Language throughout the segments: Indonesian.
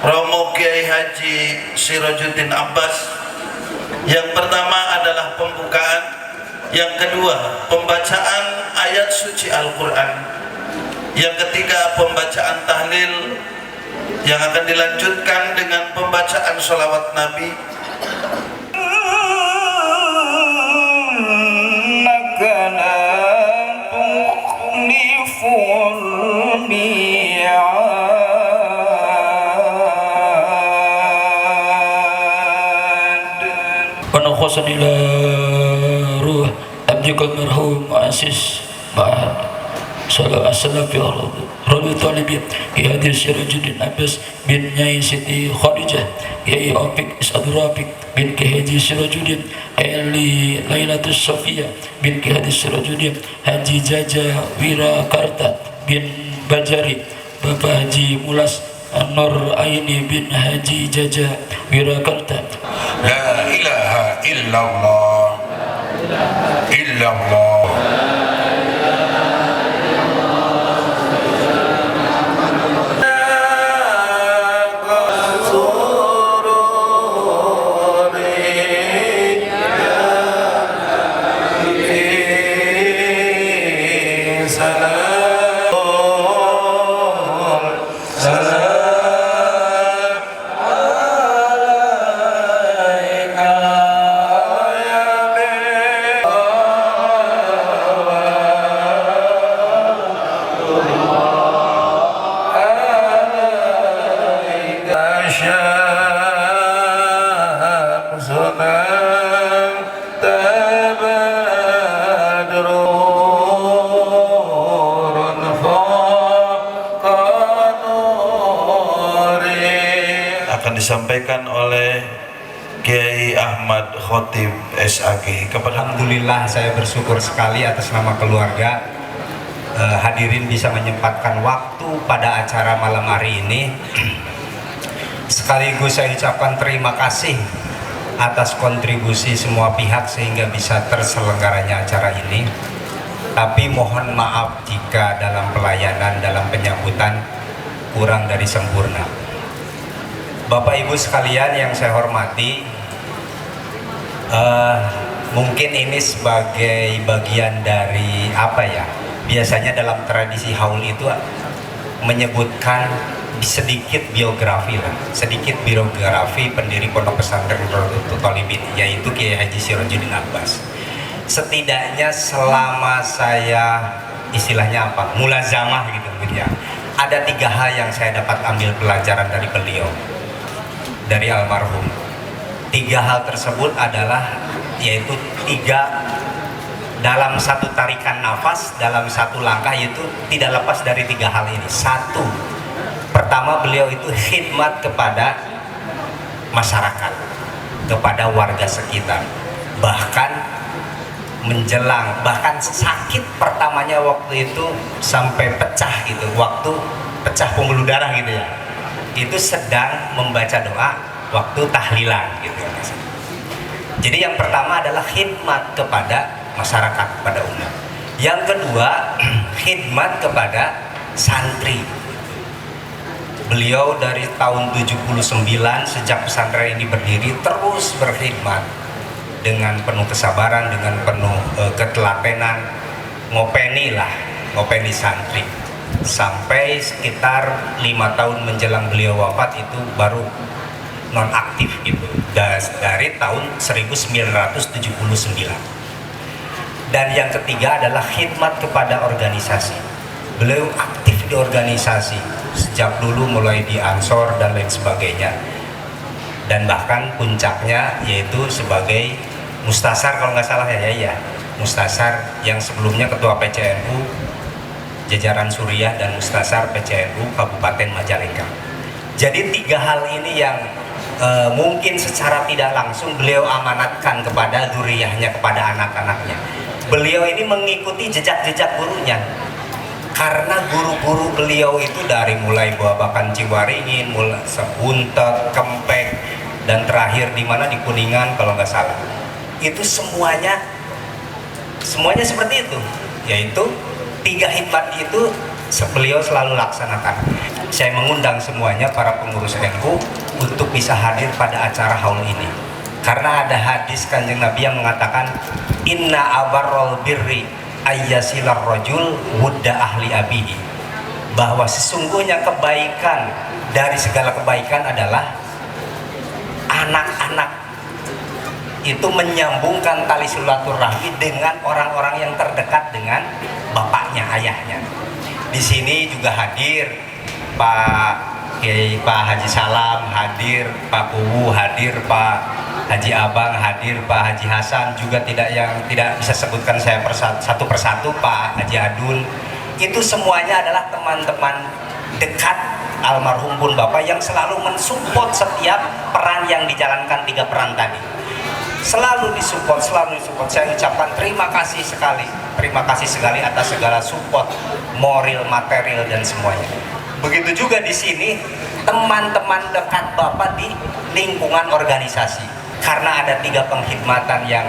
Romo Kiai Haji Sirajuddin Abbas. Yang pertama adalah pembukaan, yang kedua pembacaan ayat suci Al-Quran, yang ketiga pembacaan tahlil, yang akan dilanjutkan dengan pembacaan sholawat Nabi. ونخص إلى روح عبدك المرحوم مؤسس بعد صلاة السلام في ربي طالبين يا هادي سراج الدين عباس بن nyai Siti Khadijah Yai Opik Is'ad Rafiq bin Haji Sirajuddin Eli Lailatul Sofia bin Haji Sirajuddin Haji Jaja Wirakarta bin Bajari Bapak Haji Mulas Nur Aini bin Haji Jaja Wirakarta. La ilaha illallah illallah. Akan disampaikan oleh Kiai Ahmad Khotib SAG. Alhamdulillah, saya bersyukur sekali atas nama keluarga hadirin bisa menyempatkan waktu pada acara malam hari ini. Sekaligus saya ucapkan terima kasih atas kontribusi semua pihak sehingga bisa terselenggaranya acara ini. Tapi mohon maaf jika dalam pelayanan, dalam penyambutan kurang dari sempurna. Bapak Ibu sekalian yang saya hormati, mungkin ini sebagai bagian dari apa ya, biasanya dalam tradisi haul itu menyebutkan sedikit biografi pendiri Pondok Pesantren Rodotul Talibin, yaitu Kiai Haji Sirajuddin Abbas. Setidaknya selama saya istilahnya apa, mulazamah gitu ya, ada 3 hal yang saya dapat ambil pelajaran dari beliau, dari almarhum. 3 hal tersebut adalah yaitu 3 dalam satu tarikan nafas, dalam satu langkah, yaitu tidak lepas dari 3 hal ini. 1, pertama beliau itu khidmat kepada masyarakat, kepada warga sekitar. Bahkan menjelang, bahkan sakit pertamanya waktu itu sampai pecah gitu, waktu pecah pembuluh darah gitu ya, itu sedang membaca doa waktu tahlilan gitu. Jadi yang pertama adalah khidmat kepada masyarakat, kepada umat. Yang kedua, khidmat kepada santri. Beliau dari tahun 79 sejak pesantren ini berdiri terus berkhidmat dengan penuh kesabaran, dengan penuh ketelatenan, ngopeni santri. Sampai sekitar 5 tahun menjelang beliau wafat itu baru nonaktif gitu, dari tahun 1979. Dan yang ketiga adalah khidmat kepada organisasi. Beliau aktif di organisasi sejak dulu, mulai di Ansor dan lain sebagainya, dan bahkan puncaknya yaitu sebagai mustasar kalau nggak salah ya, mustasar yang sebelumnya ketua PCNU jajaran Suriah dan mustasar PCNU Kabupaten Majalengka. Jadi 3 hal ini yang mungkin secara tidak langsung beliau amanatkan kepada zuriyahnya, kepada anak-anaknya. Beliau ini mengikuti jejak-jejak gurunya, karena guru-guru beliau itu dari mulai Babakan Ciwaringin, mulai Sebuntet, Kempek, dan terakhir di mana, di Kuningan kalau nggak salah, itu semuanya seperti itu, yaitu 3 hikmat itu beliau selalu laksanakan. saya mengundang semuanya para pengurus NU untuk bisa hadir pada acara haul ini. Karena ada hadis Kanjeng Nabi yang mengatakan inna abarrol birri ayyasilar rajul wudda ahli abihi, bahwa sesungguhnya kebaikan dari segala kebaikan adalah anak-anak itu menyambungkan tali silaturahmi dengan orang-orang yang terdekat dengan bapaknya, ayahnya. Di sini juga hadir Pak Haji Salam, hadir Pak Kuwu, hadir Pak Haji Abang, hadir Pak Haji Hasan, juga tidak bisa sebutkan saya satu persatu, Pak Haji Adun. Itu semuanya adalah teman-teman dekat almarhum Bun Bapak yang selalu mensupport setiap peran yang dijalankan 3 peran tadi. Selalu disupport. Saya ucapkan terima kasih sekali atas segala support moral, material dan semuanya. Begitu juga di sini teman-teman dekat Bapak di lingkungan organisasi, karena ada 3 pengkhidmatan yang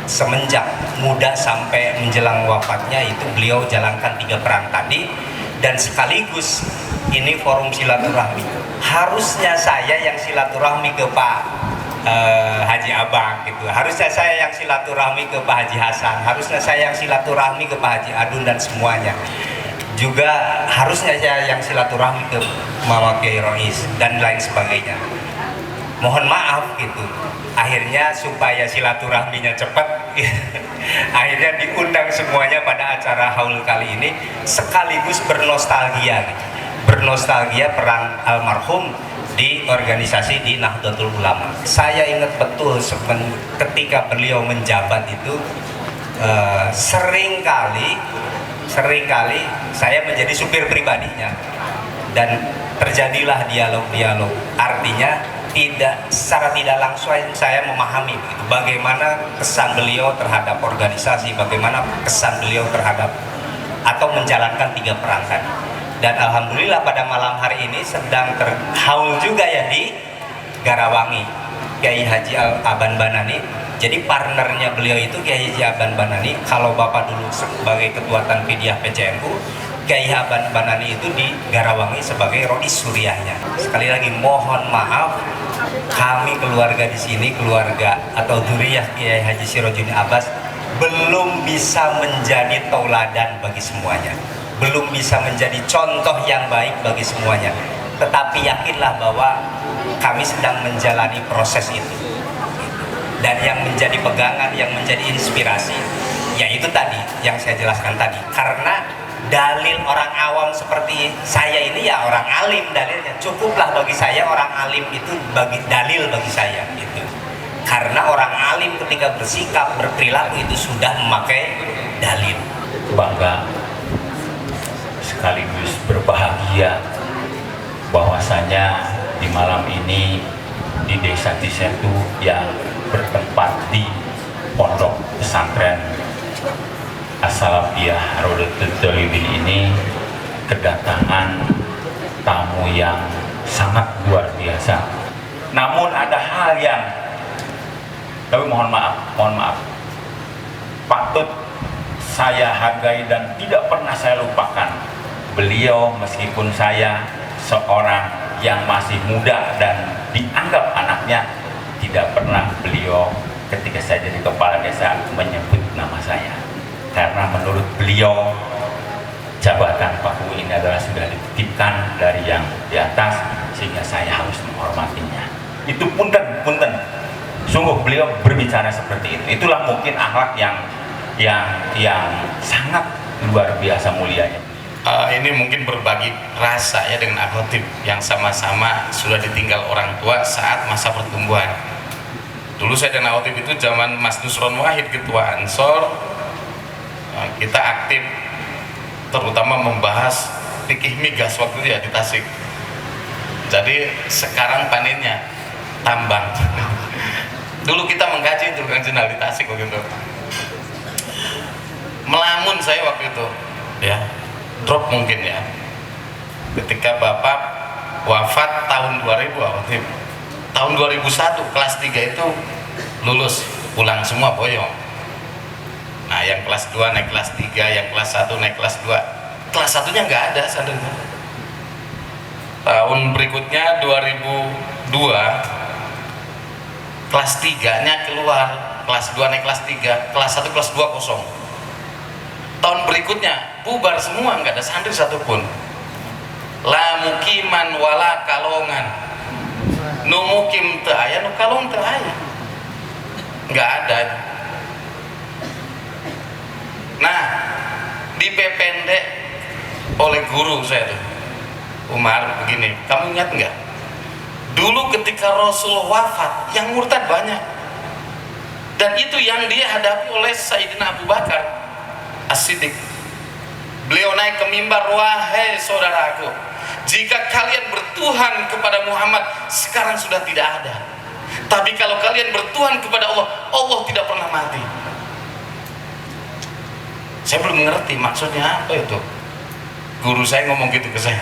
semenjak muda sampai menjelang wafatnya itu beliau jalankan 3 peran tadi, dan sekaligus ini forum silaturahmi. Harusnya saya yang silaturahmi ke Pak Haji Abang gitu, harusnya saya yang silaturahmi ke Pak Haji Hasan, harusnya saya yang silaturahmi ke Pak Haji Adun dan semuanya. Juga harusnya saya yang silaturahmi ke Mama Kiai Rois dan lain sebagainya. Mohon maaf gitu, akhirnya supaya silaturahminya cepat akhirnya diundang semuanya pada acara haul kali ini, sekaligus bernostalgia gitu. Bernostalgia peran almarhum di organisasi di Nahdlatul Ulama. Saya ingat betul ketika beliau menjabat itu seringkali saya menjadi supir pribadinya, dan terjadilah dialog-dialog. Artinya secara tidak langsung saya memahami begitu, bagaimana kesan beliau terhadap organisasi, bagaimana kesan beliau terhadap atau menjalankan 3 peran tadi. Dan alhamdulillah pada malam hari ini sedang terhaul juga ya di Garawangi, Kiai Haji Aban Banani. Jadi partnernya beliau itu Kiai Haji Aban Banani. Kalau Bapak dulu sebagai ketua Tanfidiyah PCNU, Kiai Aban Banani itu di Garawangi sebagai Rois Suriahnya. Sekali lagi mohon maaf, kami keluarga di sini, keluarga atau dzurriyyah Kiai Haji Sirojudin Abbas belum bisa menjadi tauladan bagi semuanya, belum bisa menjadi contoh yang baik bagi semuanya. Tetapi yakinlah bahwa kami sedang menjalani proses itu. Dan yang menjadi pegangan, yang menjadi inspirasi, yaitu tadi yang saya jelaskan tadi. Karena dalil orang awam seperti saya ini ya orang alim dalilnya. Cukuplah bagi saya orang alim itu dalil bagi saya gitu. Karena orang alim ketika bersikap, berperilaku itu sudah memakai dalil. Bangga sekaligus berbahagia bahwasanya di malam ini di Desa Cisetu yang bertempat di Pondok Pesantren As-Salafiyah Rodatul Thalibin ini kedatangan tamu yang sangat luar biasa. Namun ada hal yang mohon maaf patut saya hargai dan tidak pernah saya lupakan. Beliau meskipun saya seorang yang masih muda dan dianggap anaknya, tidak pernah beliau ketika saya jadi kepala desa menyebut nama saya, karena menurut beliau jabatan Pak Kuwu ini adalah sudah dititipkan dari yang di atas, sehingga saya harus menghormatinya. Itu punten sungguh beliau berbicara seperti itu. Itulah mungkin akhlak yang sangat luar biasa mulianya. Ini mungkin berbagi rasa ya dengan Akhotib yang sama-sama sudah ditinggal orang tua saat masa pertumbuhan. Dulu saya dan Akhotib itu zaman Mas Nusron Wahid ketua Ansor, kita aktif terutama membahas fikih migas waktu itu ya di Tasik. Jadi sekarang panennya tambang. Dulu kita mengkaji itu Kang Jenal di Tasik waktu itu. Melamun saya waktu itu ya, drop mungkin ya, ketika Bapak wafat tahun 2000 waktu itu. Tahun 2001 kelas 3 itu lulus pulang semua boyong. Nah yang kelas 2 naik kelas 3, yang kelas 1 naik kelas 2. Kelas 1-nya nggak ada, sadar. tahun berikutnya 2002 kelas 3 nya keluar, kelas 2 naik kelas 3, kelas 1 kelas 2 kosong. Tahun berikutnya bubar semua, nggak ada santri satupun. La mukiman wala kalongan, nu mukim teu aya, nu kalong teu aya, nggak ada. Nah, dipependek oleh guru saya tuh, Umar, begini, kamu ingat nggak? Dulu ketika Rasul wafat, yang murtad banyak, dan itu yang dihadapi oleh Sayyidina Abu Bakar As-Siddiq. Beliau naik ke mimbar, wahai saudaraku, jika kalian bertuhan kepada Muhammad sekarang sudah tidak ada, tapi kalau kalian bertuhan kepada Allah, Allah tidak pernah mati. Saya belum mengerti maksudnya apa itu. Guru saya ngomong gitu ke saya.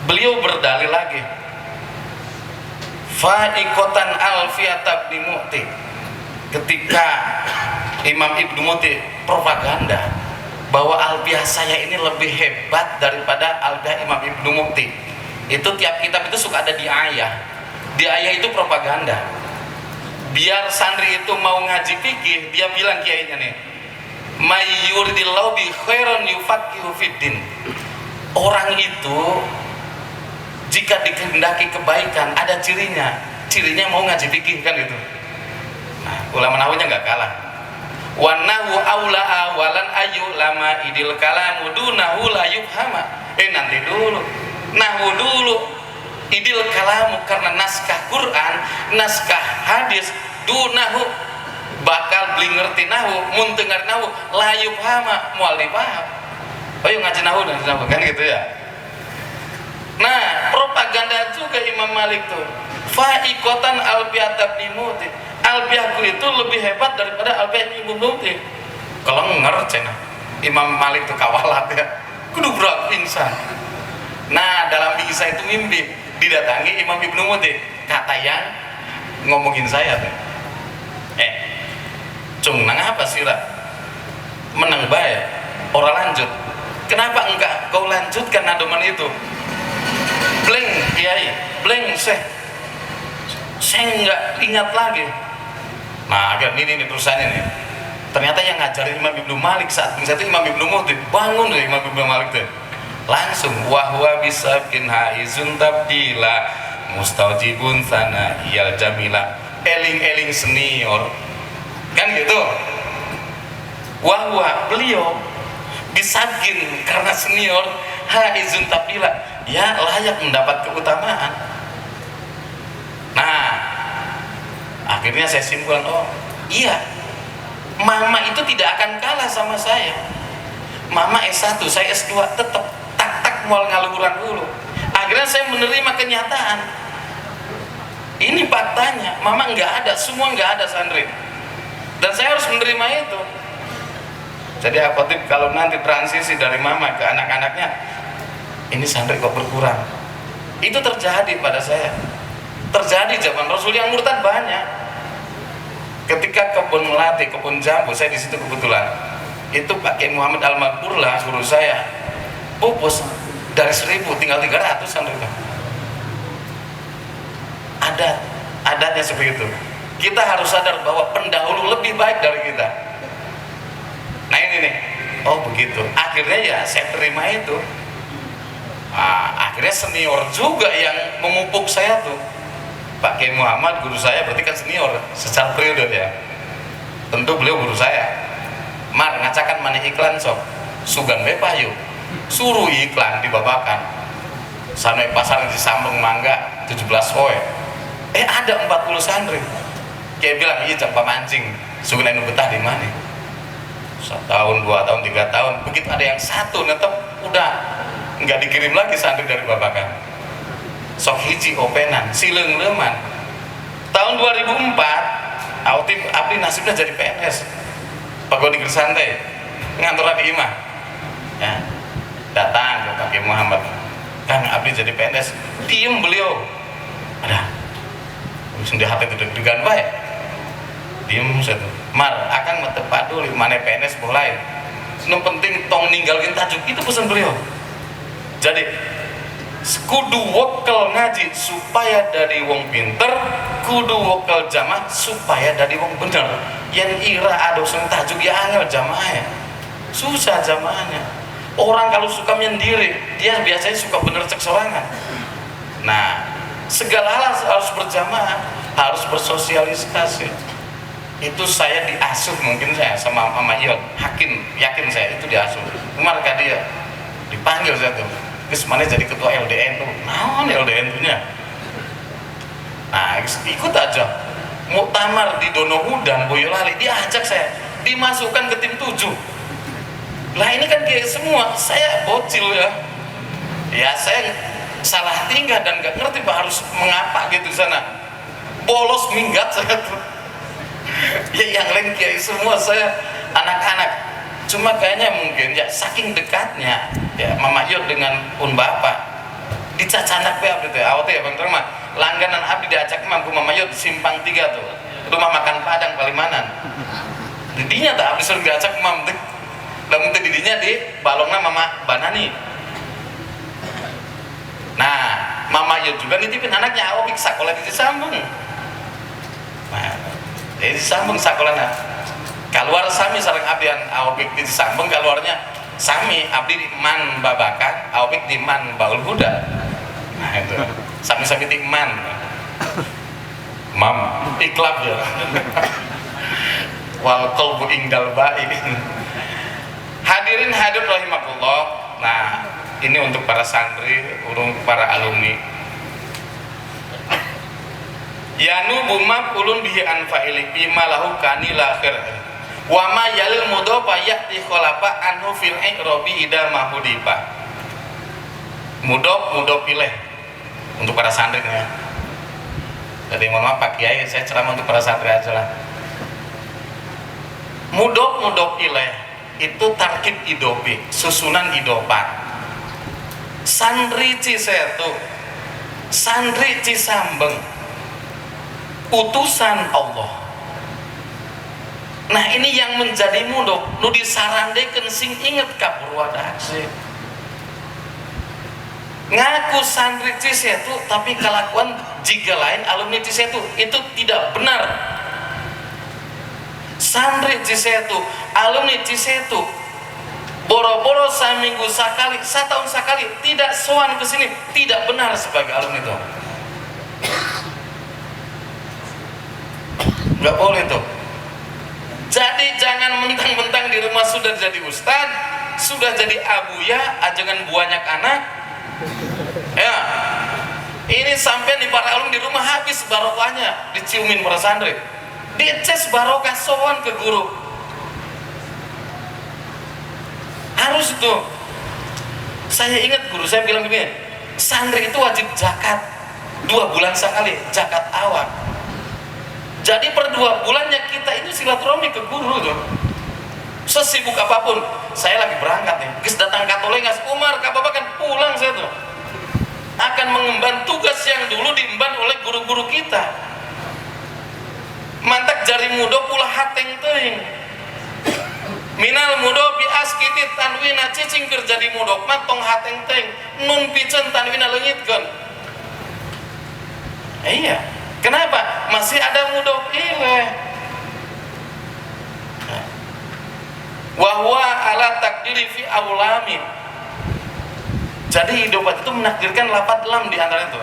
Beliau berdalil lagi, fa'iqatan alfiyata ibn Mu'ti, ketika Imam Ibnu Mu'ti propaganda bahwa alfiah saya ini lebih hebat daripada alfiah Imam Ibnu Mu'ti. Itu tiap kitab itu suka ada di ayah. Di ayah itu propaganda. Biar santri itu mau ngaji fikih, dia bilang kiainya nih, may yuridillahu bi khairan yufaqihu fiddin. Orang itu jika dikehendaki kebaikan ada cirinya. Cirinya mau ngaji fikih kan gitu. Nah, ulama nahwunya nggak kalah. Wa nahu aula awalan ayu lama idil kalamu dunahu la yufhama. Nanti dulu. Nahwu dulu. Idil kalamu karena naskah Quran, naskah hadis, dunahu bakal beli ngerti nahwu, mun teu ngarti nahwu la yufhama moal dipaham. Ayo ngaji nahwu kan gitu ya. Nah, propaganda juga Imam Malik tuh. Fa'iqatan alfiyatab nimuti. Alfiahku itu lebih hebat daripada alfiah Ibnu Mu'ti. Kalau ngerti cenah. Imam Malik tuh kawalat ya. Kudu berat insan. Nah, dalam bisa itu mimpi didatangi Imam Ibnu Mu'ti. Kata yang ngomongin saya tuh. Cung nang apa sih lah? Menang bae. Orang lanjut. Kenapa enggak kau lanjutkan nadoman itu? Bleng kiai, bleng saya nggak ingat lagi. Nah, ini terusannya nih. Ternyata yang ngajarin Imam Ibnu Malik saat itu Imam Ibnu Mu'ti. Bangun deh Imam Ibnu Malik tuh. Langsung wahwa bisabkin haizun tabdila mustaujibun sana iyal jamila. Eling-eling senior. Kan gitu. Wahwa beliau bisabkin karena senior haizun tabdila. Ya layak mendapat keutamaan. Nah, akhirnya saya simpulkan, oh iya, mama itu tidak akan kalah sama saya. Mama S1, saya S2, tetap tak mual ngaluhuran dulu. Akhirnya saya menerima kenyataan. Ini faktanya, mama nggak ada, semua nggak ada santri. Dan saya harus menerima itu. Jadi Akotip kalau nanti transisi dari mama ke anak-anaknya, ini santri kok berkurang. Itu terjadi pada saya. Terjadi zaman Rasul yang murtad banyak. Ketika kebun melati, kebun jambu, saya di situ kebetulan. Itu Pak Kiai Muhammad Al-Maghfurlah, guru saya, pupus dari 1000 tinggal 300 santri. Adatnya seperti itu. Kita harus sadar bahwa pendahulu lebih baik dari kita. Nah ini nih, oh begitu. Akhirnya ya saya terima itu. Akhirnya senior juga yang memupuk saya tuh. Pak Kiai Muhammad guru saya berarti kan senior secara periode ya. Tentu beliau guru saya. Mar ngacakan mana iklan sok. Sugan bae payu. Suruh iklan dibabakan. Sampai pasar di Sambung Mangga 17 poe. Ada 40 santri. Kayak bilang iya jam pamancing. Sugan anu betah di mana? 1 tahun, 2 tahun, 3 tahun. Begitu ada yang satu netep udah nggak dikirim lagi santri dari babakan. Sok hiji openan sileung leuman. Tahun 2004 abdi nasibnya jadi PNS pegawai negeri santai ngantor di imah ya, datang ke Pak Kiai Muhammad, Kang abdi jadi PNS. Diem beliau, ada di hati itu deg-degan baik. Diem satu mar akan metepat dulu mana PNS mulai nu penting tong ninggalin tajuk itu pesan beliau. Jadi kudu wakil ngaji supaya dari wong pinter, kudu wakil jamaah supaya dari wong bener. Yang ira ada sing tajuk ya angel jamaahnya, susah jamaahnya. Orang kalau suka menyendiri, dia biasanya suka bener cek sorangan. Nah, segala hal harus berjamaah, harus bersosialisasi. Itu saya diasuh, mungkin saya sama Mama Iot, yakin saya itu diasuh. Kemarin dia dipanggil saya tuh, terus mana jadi ketua LDN tuh, naon LDN punya. Nah, ikut aja. Muktamar di Donohudan, Boyolali, diajak saya, dimasukkan ke tim 7. Lah ini kan kayak semua, saya bocil ya. Ya saya salah tingkah dan gak ngerti Pak harus mengapa gitu sana. Bolos minggat saya tuh. Ya yang lain kiai semua, saya anak-anak. Cuma kayaknya mungkin ya saking dekatnya ya Mama Yod dengan Bapak dicacanak pe abdi teh awet ya Bang Terma langganan abdi diajak mampu Mama Yod simpang 3 tuh rumah makan Padang Palimanan didinya tak abdi sering diajak mam teh lamun teh didinya di balongna Mama Banani. Nah Mama Yod juga nitipin anaknya awik sakola di Sambung. Nah jadi Sambung sakolana keluar sami sareng abdian awik di Sambung keluarnya sami abdi di Man Babakan awik di Man Baul Huda. Nah itu sami-sami di Man mam iklab ya wal qalbu ingdal ba'i. Hadirin hadir rahimakumullah. Nah ini untuk para santri, untuk para alumni. Yanu bumab ulun bihi anfa'ili bima lahu kanil akhir wa ma yalil mudhofa ya'ti khalafa anhu fil i'rabi ida mahudifa. Mudhof pilih untuk para santri ya. Jadi mohon maaf Pak Kiai, saya ceramah untuk para santri aja lah. Mudhof pilih itu tarkib idopi, susunan idopan. Santri Cisetu, santri Cisambeng, utusan Allah. Nah ini yang menjadi mudhof nu disarandekeun sing inget ka Purwadaksi. Ngaku santri Cisetu tapi kelakuan jiga lain alumni Cisetu itu tidak benar. Santri Cisetu, alumni Cisetu boro-boro seminggu sekali, setahun sekali tidak sowan ke sini, tidak benar sebagai alumni itu. Nggak boleh tuh. Jadi jangan mentang-mentang di rumah sudah jadi ustad, sudah jadi abuya, ajangan banyak anak. Ya, ini sampai di para alumni di rumah habis barokahnya, diciumin para santri, dices barokah sowan ke guru. Harus itu. Saya ingat guru saya bilang begini, santri itu wajib zakat 2 bulan sekali, zakat awal. Jadi per 2 bulannya kita ini silaturahmi ke guru tuh. Sesibuk apapun, saya lagi berangkat nih, geus datang Katolengas, Umar, kababakan pulang saya tuh. Akan mengemban tugas yang dulu diemban oleh guru-guru kita. Mantak jari mudo pula hateng teuing. Minal mudo bi askiti tanwina cicing keur jadi mudo mah tong hateng teuing, nun piceun tanwina leungitkeun. Iya. Kenapa? Masih ada mudhof ilaih. Wahwa ala takdiri fi aulamin. Jadi idopat itu menakdirkan lapat lam di antara itu.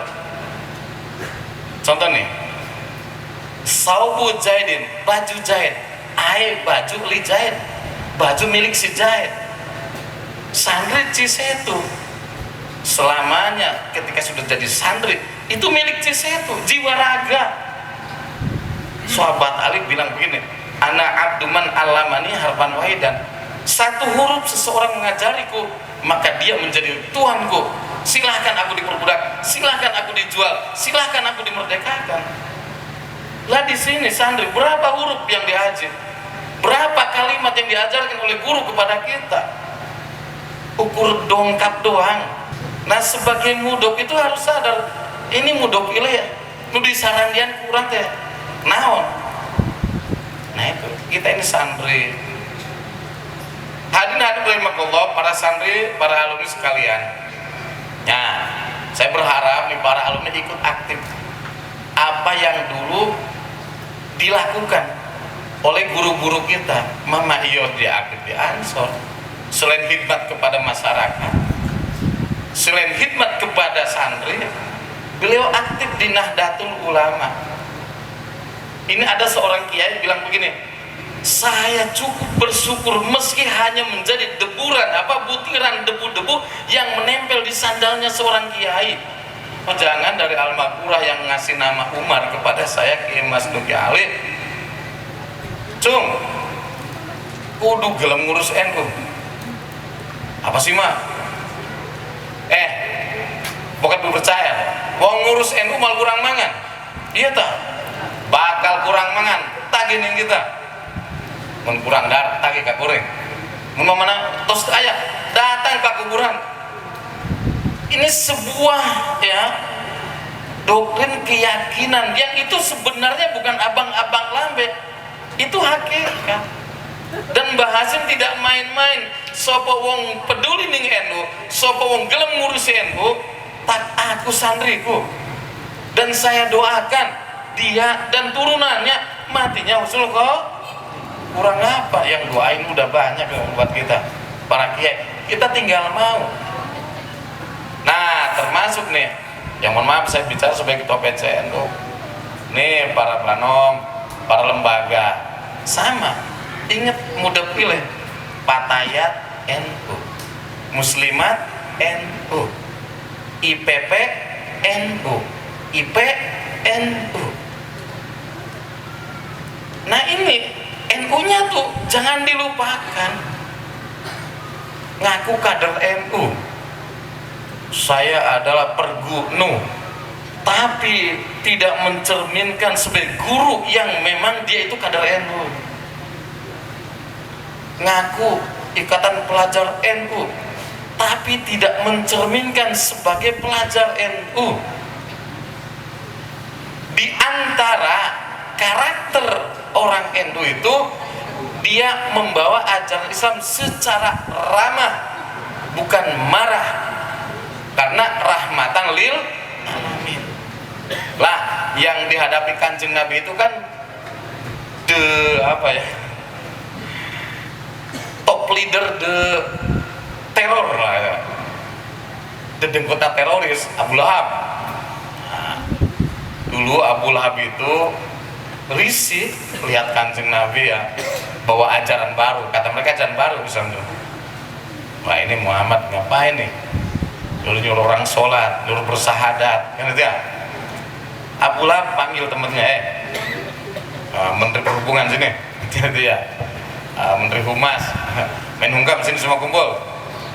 Contoh nih, saubu jaidin, baju jahit, baju li jahit, baju milik si jahit. Santri Cisetu selamanya ketika sudah jadi santri itu milik Cisetu, jiwa raga. Sahabat Ali bilang begini, ana abduman alamani harfan wahidan. Satu huruf seseorang mengajariku, maka dia menjadi Tuhanku. Silahkan aku diperbudak, silahkan aku dijual, silahkan aku dimerdekakan. Lah di sini santri berapa huruf yang diajar, berapa kalimat yang diajarkan oleh guru kepada kita? Ukur dongkap doang. Nah sebagai mudhof itu harus sadar, ini mudhof ilaih ya, nu disarandian kurang teh naon. Nah itu kita ini santri. Hadirin rahimakumullah, para santri, para alumni sekalian. Nah, saya berharap nih para alumni ikut aktif apa yang dulu dilakukan oleh guru-guru kita. Mama Iyo dia aktif di Ansor, selain khidmat kepada masyarakat, selain khidmat kepada santri, beliau aktif di Nahdlatul Ulama. Ini ada seorang kiai bilang begini, saya cukup bersyukur meski hanya menjadi deburan butiran debu-debu yang menempel di sandalnya seorang kiai. Oh, jangan dari Al-Makurah yang ngasih nama Umar kepada saya, Kiai Mas Duki Ali, cung kudu gelem ngurus NU. Apa sih mah? Bukan percaya wong ngurus NU mal kurang mangan. Iya tak? Bakal kurang mangan tagih ning kita. Mun kurang darah tagih ka goreng. Mun mana tos aya datang ke kuburan. Ini sebuah doktrin keyakinan yang itu sebenarnya bukan abang-abang lambe, itu hakikat. Dan Bahasim tidak main-main. Sopo wong peduli ning NU, sopo wong gelem ngurusi NU, tak aku santriku. Dan saya doakan dia dan turunannya matinya usul kok. Kurang apa yang doain udah banyak buat kita para kiai. Kita tinggal mau. Nah, termasuk nih, yang mohon maaf saya bicara sebagai ketua PCNU. Nih para banom, para lembaga, sama. Ingat mudah pilih Patayat NU, Muslimat NU, IPP NU, IP NU. Nah ini NU-nya tuh jangan dilupakan. Ngaku kader NU, saya adalah pergu NU, tapi tidak mencerminkan sebagai guru yang memang dia itu kader NU. Ngaku ikatan pelajar NU, tapi tidak mencerminkan sebagai pelajar NU. Di antara karakter orang NU itu, dia membawa ajaran Islam secara ramah, bukan marah, karena rahmatan lil alamin. Lah, yang dihadapi Kanjeng Nabi itu kan top leader teror lah ya. Dengkota teroris Abu Lahab. Nah, dulu Abu Lahab itu risih lihat Kanjeng Nabi bawa ajaran baru. Kata mereka ajaran baru misalnya. Wah, ini Muhammad ngapain nih? Nyuruh orang sholat, nyuruh bersahadat, kan itu ya. Abu Lahab panggil temennya, Menteri Perhubungan sini, gitu ya. Menteri Humas, Menhungkam sini semua kumpul.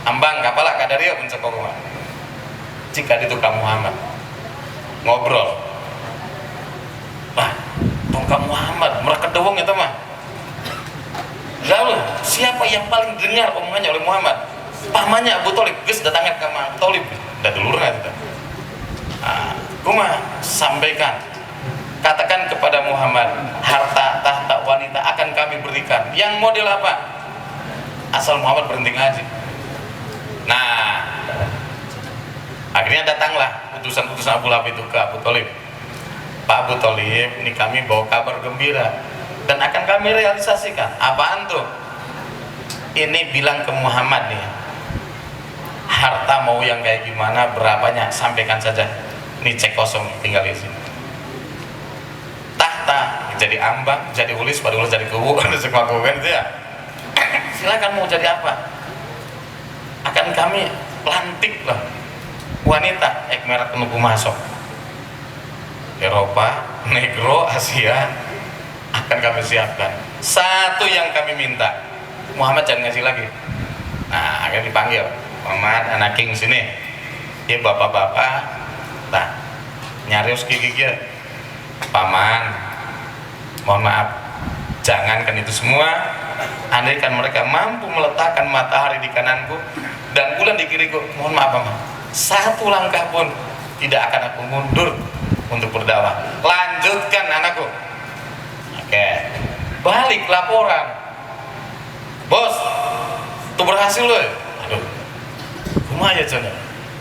Ambang kapalah kadaria mencekok rumah. Jika itu kamu Muhammad ngobrol, wah, tongkang Muhammad mereka dewong itu mah. Lalu siapa yang paling dengar omongannya oleh Muhammad? Pamannya Abu Thalib, geus datangnya ke Abu Thalib, dah dulurna itu. Kumah sampaikan, katakan kepada Muhammad, harta tahta wanita akan kami berikan. Yang model apa? Asal Muhammad berhenti ngaji. Nah, akhirnya datanglah utusan-utusan Abu Lahab itu ke Abu Thalib. Pak Abu Thalib, ini kami bawa kabar gembira dan akan kami realisasikan. Apaan tuh? Ini bilang ke Muhammad nih, harta mau yang kayak gimana, berapanya, sampaikan saja. Ini cek kosong, tinggal isi. Tahta jadi ambang, jadi ulis, pada ulis jadi kubu, ada semua kubu itu ya. Silakan mau jadi apa? Akan kami lantik lah wanita merah kenuku masuk Eropa, Negro, Asia akan kami siapkan. Satu yang kami minta, Muhammad jangan ngasih lagi. Nah, akan dipanggil Muhammad, anak king sini. Ya bapak-bapak, nah nyarius gigi paman, mohon maaf, jangankan itu semua. Andaikan mereka mampu meletakkan matahari di kananku dan bulan di kiriku, mohon maaf paman, satu langkah pun tidak akan aku mundur untuk berdakwah. Lanjutkan anakku. Oke, balik laporan, bos, tuh berhasil loh. Aduh, kumaha ya Cona,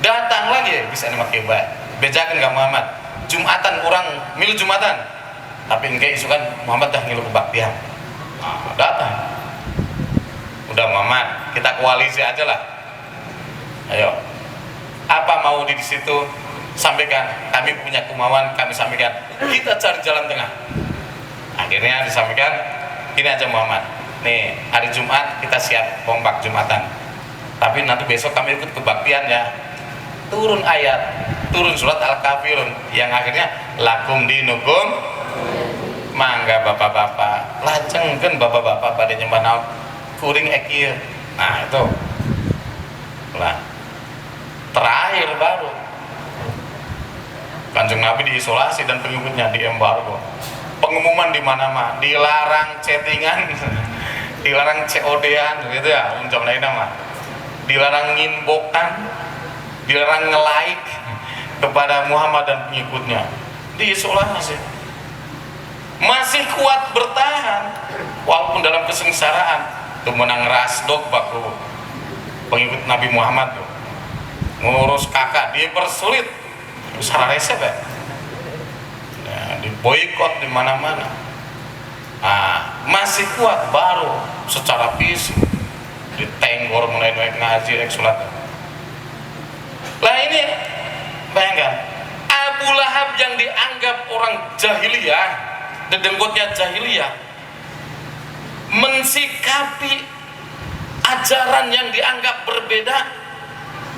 datang lagi bisa nih make baik bejakan gak Muhammad Jumatan orang milu Jumatan tapi engke isu kan Muhammad dah ngilu kebaktian. Nah, datang udah Muhammad kita koalisi aja lah, ayo apa mau di situ sampaikan, kami punya kemauan kami sampaikan, kita cari jalan tengah. Akhirnya disampaikan ini aja Muhammad, nih hari Jumat kita siap kompak Jumatan tapi nanti besok kami ikut kebaktian ya. Turun ayat, turun surat Al-Kafirun yang akhirnya lakum dinukum mangga bapak-bapak lajengkeun bapak-bapak pada nyembah naon kuring ekir. Nah itu lah terakhir baru Kanjeng Nabi diisolasi dan pengikutnya diembargo, pengumuman di mana-mana, dilarang chattingan dilarang COD-an gitu ya zaman mah, dilarang nginbokan, dilarang nge-like kepada Muhammad dan pengikutnya, diisolasi. Masih kuat bertahan walaupun dalam kesengsaraan. Tuh menang rasdok baku pengikut Nabi Muhammad tuh ngurus kakak dipersulit, salah resep ya, diboikot di mana-mana. Nah, masih kuat baru secara fisik ditenggor mulai ngaji sholat. Lah ini bayangkan Abu Lahab yang dianggap orang jahiliyah, dedenggotnya jahiliyah, mensikapi ajaran yang dianggap berbeda,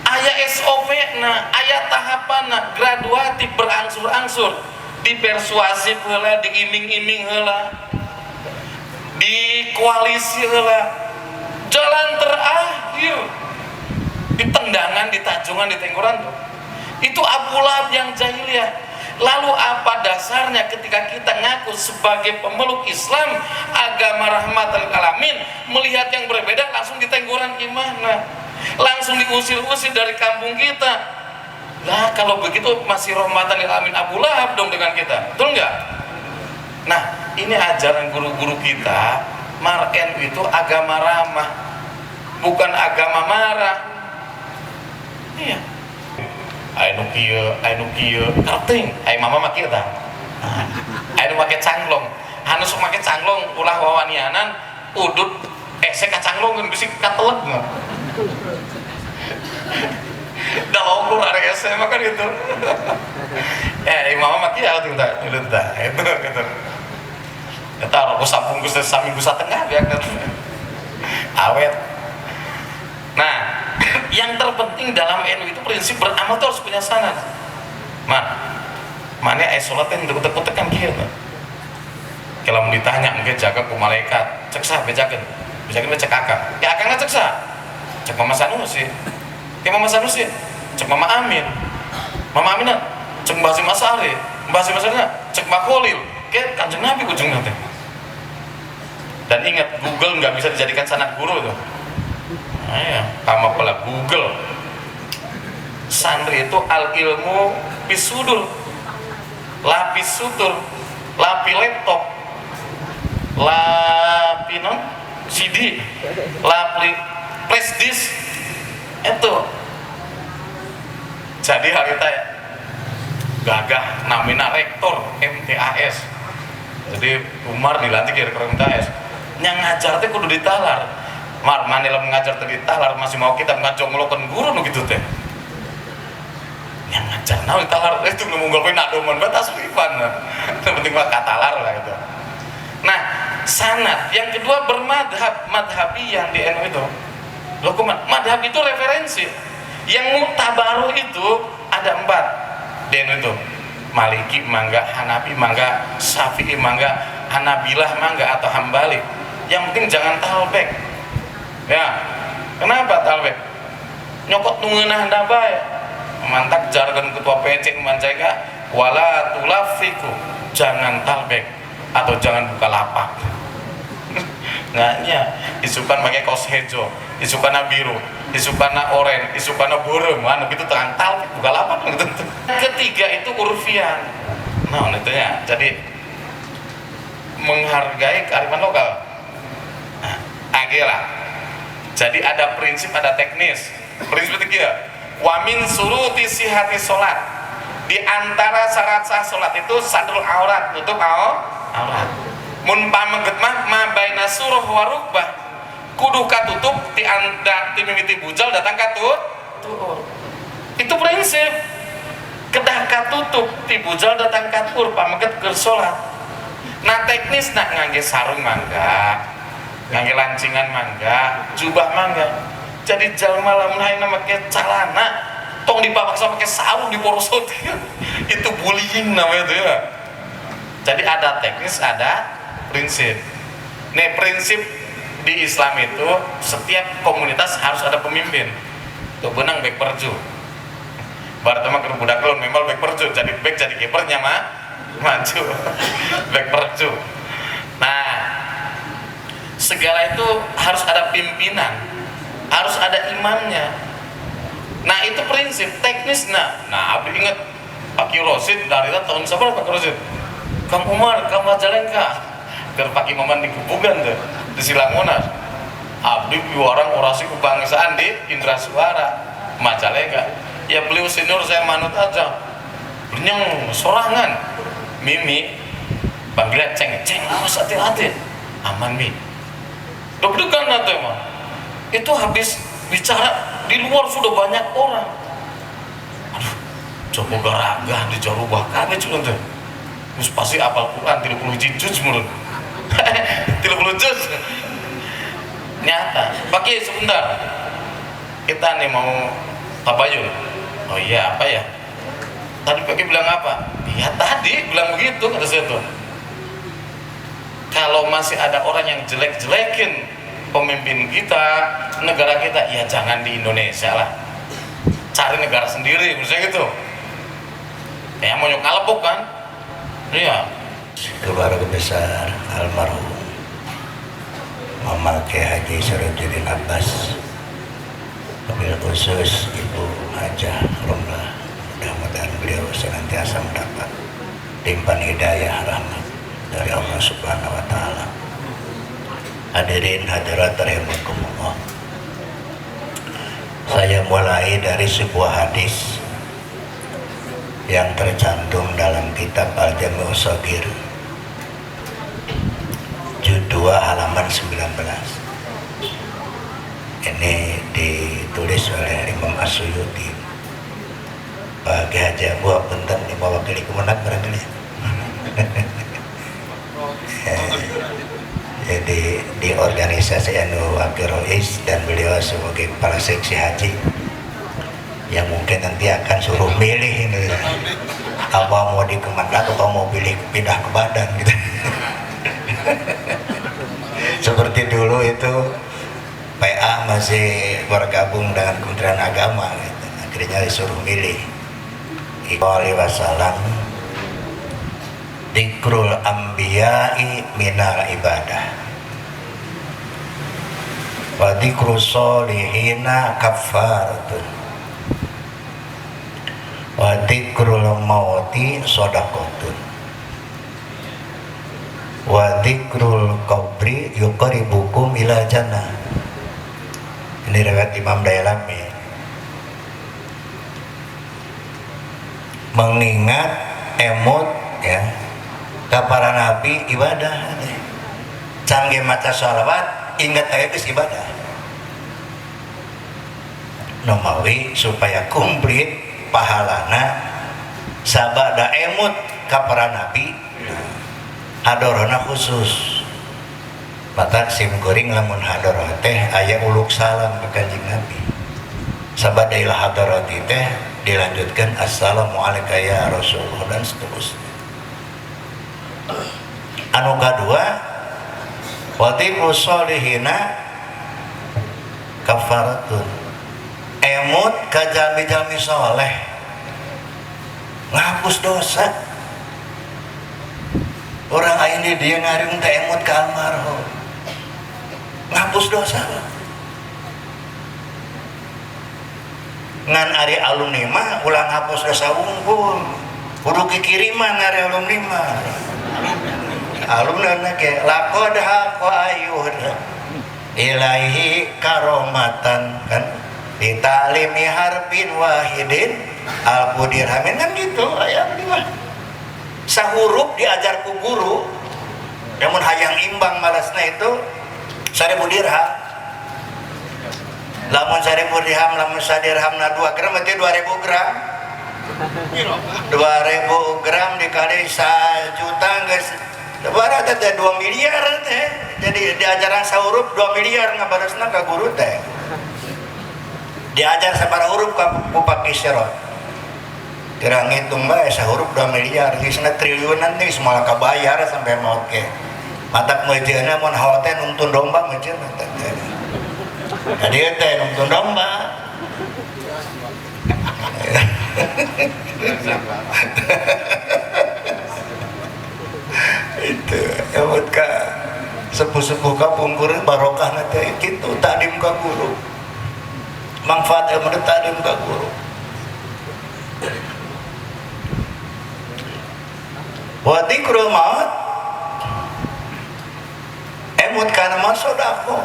aya SOP na, aya tahapan na, graduatif berangsur-angsur, dipersuasif heula, diiming-iming heula, dikoalisi heula, jalan terakhir ditendangan, ditajungan, ditenggoran tuh. Itu Abu Lahab yang jahiliyah. Lalu apa dasarnya ketika kita ngaku sebagai pemeluk Islam, agama rahmatan lil alamin, melihat yang berbeda langsung ditenggoran gimana? Langsung diusir-usir dari kampung kita. Lah kalau begitu masih rahmatan lil alamin Abu Lahab dong dengan kita, betul nggak? Nah ini ajaran guru-guru kita, NU itu agama ramah, bukan agama marah. Iya. Ayo kieu, karting, ayo mama maki eta. Ayo make canglong, anu sok make canglong ulah wawanianan udut esek kacanglong geus bisik kateleg mah. Da ukur are esek mah kan gitu. Mama maki atuh tah, itu gitu. Eta rokok sabungkus saminggu satengah biar awet. Nah, yang terpenting dalam NU itu prinsip beramal itu harus punya sanad. Mana sholat yang deket-deket kan kieu. Kalau mau ditanya engke jaga ku malaikat, cek sah bejakeun. Bejakeun cek akang. Ya akangna cek sah. Cek Mama Sanusi. Ke Mama Sanusi, cek Mama Amin. Mama Aminah cek Mbah Hasyim Asy'ari. Mbah Hasyim Asy'ari cek Mbah Kholil. Ke Kanjeng Nabi ujungna teh. Dan ingat, Google nggak bisa dijadikan sanad guru tuh. Sama pula Google. Santri itu al ilmu bisudur, lapis sutur, lapi laptop, lapi non CD, lapi flash disk itu. Jadi hari itu gagah namina rektor MTAS. Jadi Umar dilantik ya rektor MTAS. Yang ngajar teh kudu ditalar. Manila mengajar tadi talar masih mau kita ngajong melakukan guru nu gitu teh. Yang ngajar nawi talar itu ngemunggul nak doman batas lipan. Yang penting mah katalar lah gitu. Nah, sanad yang kedua bermadhab, madhabi yang di NU itu. Loh kuman, madhab itu referensi. Yang muktabaruh itu ada 4 di NU itu. Maliki mangga, Hanafi mangga, Syafi'i mangga, Hanabilah mangga atau Hambali. Yang penting jangan talbek. Ya, kenapa talbek? Nyokot nungeunah da bae. Mantak jargon ketua PC manjaga wala tulafiku, jangan talbek atau jangan buka lapak. Nganya isukan pakai kaos hejo, isukana biru, isukana oren, isukana burem, anu gitu terang talbek buka lapak gitu. Ketiga itu urfian. Nah, itu ya. Jadi menghargai kearifan lokal. Nah, agelah. Jadi ada prinsip, ada teknis. Prinsip ketiga, wa min suruti sihati sholat, di antara syarat sah sholat itu sadrul aurat, tutup aurat. Mun pameget mah ma baina suruh wa rukbah, kudu katutup ti anda ti mimiti bujal datang katut. Itu prinsip. Kedah katutup ti bujal datang katur pameget keur salat. Nah teknis nak ngangge sarung mangga, ngangge lancingan mangga, jubah mangga. Jadi jalma lamun hayangna make calana tong dipaksa pakai sarung diporosot. Itu bullying namanya itu ya. Jadi ada teknis, ada prinsip. Nih prinsip di Islam itu setiap komunitas harus ada pemimpin. Tuh benang bek perju. Barat mah keur budak lawan memang bek perju, jadi bek jadi kipernya mah maju. Bek perju. Nah, segala itu harus ada pimpinan, harus ada imamnya. Nah, itu prinsip teknis. Nah, abdi ingat Pak Rosid dari tahun sabar Pak Rosid. Kang Umar, Kang Majalengka. Keur Pak Imaman dikubugan tuh di Silangonas. Abdi orang orasi kebangsaan di Indra Suara Majalengka. Ya beliau senior saya manut aja. Beliau sorangan. Mimi panggilan ceng awas hati-hati. Aman Mi. Deg-degan nanti mah. Itu habis bicara di luar sudah banyak orang. Aduh, coba garagah di Jarubah kabeh culun teh. Terus pasti apal Quran 30 juz menurut. 30 juz. Nyata. Pakai sebentar. Kita nih mau tabayun. Oh iya, apa ya? Tadi Pakai bilang apa? Ya tadi bilang begitu kata saya tuh. Kalau masih ada orang yang jelek-jelekin pemimpin kita, negara kita, ya jangan di Indonesia lah. Cari negara sendiri, misalnya gitu. Ya mau nyokalebuk kan? Iya. Keluarga besar almarhum Mama Kiai Haji Sirajuddin Abbas, wabil khusus Ibu Hajah Romlah, mudah-mudahan beliau senantiasa mendapat limpahan hidayah rahmat dari Allah Subhanahu wa Ta'ala. Hadirin hadirat rahimakumullah. Saya mulai dari sebuah hadis yang tercantum dalam kitab Al-Jami' Shaghir juz 2 halaman 19. Ini ditulis oleh Imam As-Suyuti. Pak Haji Abu Punten di mewakili kemenang barangkali. Jadi di organisasi Anu Wakil Rois dan beliau sebagai kepala seksi haji yang mungkin nanti akan suruh milih ini apa mau di Kemenang atau mau pilih pindah ke Badan gitu. Seperti dulu itu PA masih bergabung dengan Kementerian Agama gitu. Akhirnya disuruh milih. Alaihi wasallam dikrul anbiya'i minal ibadah wa dikru solihina kafaratun wa dikrul mauti sodakotun wa dikrul qabri yuqaribukum ila jannah. Ini riwayat Imam Dailami. Mengingat emot ya ka para nabi ibadah canggih maca sholawat ingat aya geus ibadah nomawi supaya komplit pahalana sabada emut ka para nabi hadorona khusus mata sim goreng lamun hadorot teh aya uluk salam ka Kanjeng Nabi sabada ilah hadorot teh dilanjutkan assalamualaikum ya Rasulullah dan seterusnya. Anu kadua watiqu sholihina kafaratun emut ka jalmi-jalmi soleh ngapus dosa. Orang ini dia ngaring teh emut ka almarhum ngapus dosa. Ngan ari alumni mah ulang hapus dosa unggul kudu kikiriman ari alumni mah alumni ke laqad haqa ayuh ilaihi karomatan kan di talimi harbin wahidin alfu dirhamin, kan gitu aya di mah. Sahuruf diajar ku guru, namun hayang imbang malasna itu 1000 dirham. Lamun 1000 dirham, lamun sadirhamna 2 gram berarti 2000 gram. 2000 gram dikali 1 juta geus berarti teh 2 miliar teh. Jadi diajaran sahuruf 2 miliar ngabaresna ka guru teh. Diajar sabaraha huruf ku Pak Kisrot. Kira ngitung bae sahuruf 2 miliar, geusna triliunan nih semua kabayar sampai maut ke. Matak meujeunna mun hawa teh nuntun domba meujeun teh. Jadi teh nuntun domba. Itu emut ka sepuh-sepuh kampung guru barokah teh kitu takdim ka guru. Manfaat ilmu takdim ka guru. Wa dzikrul maut emut kana mah sedekah.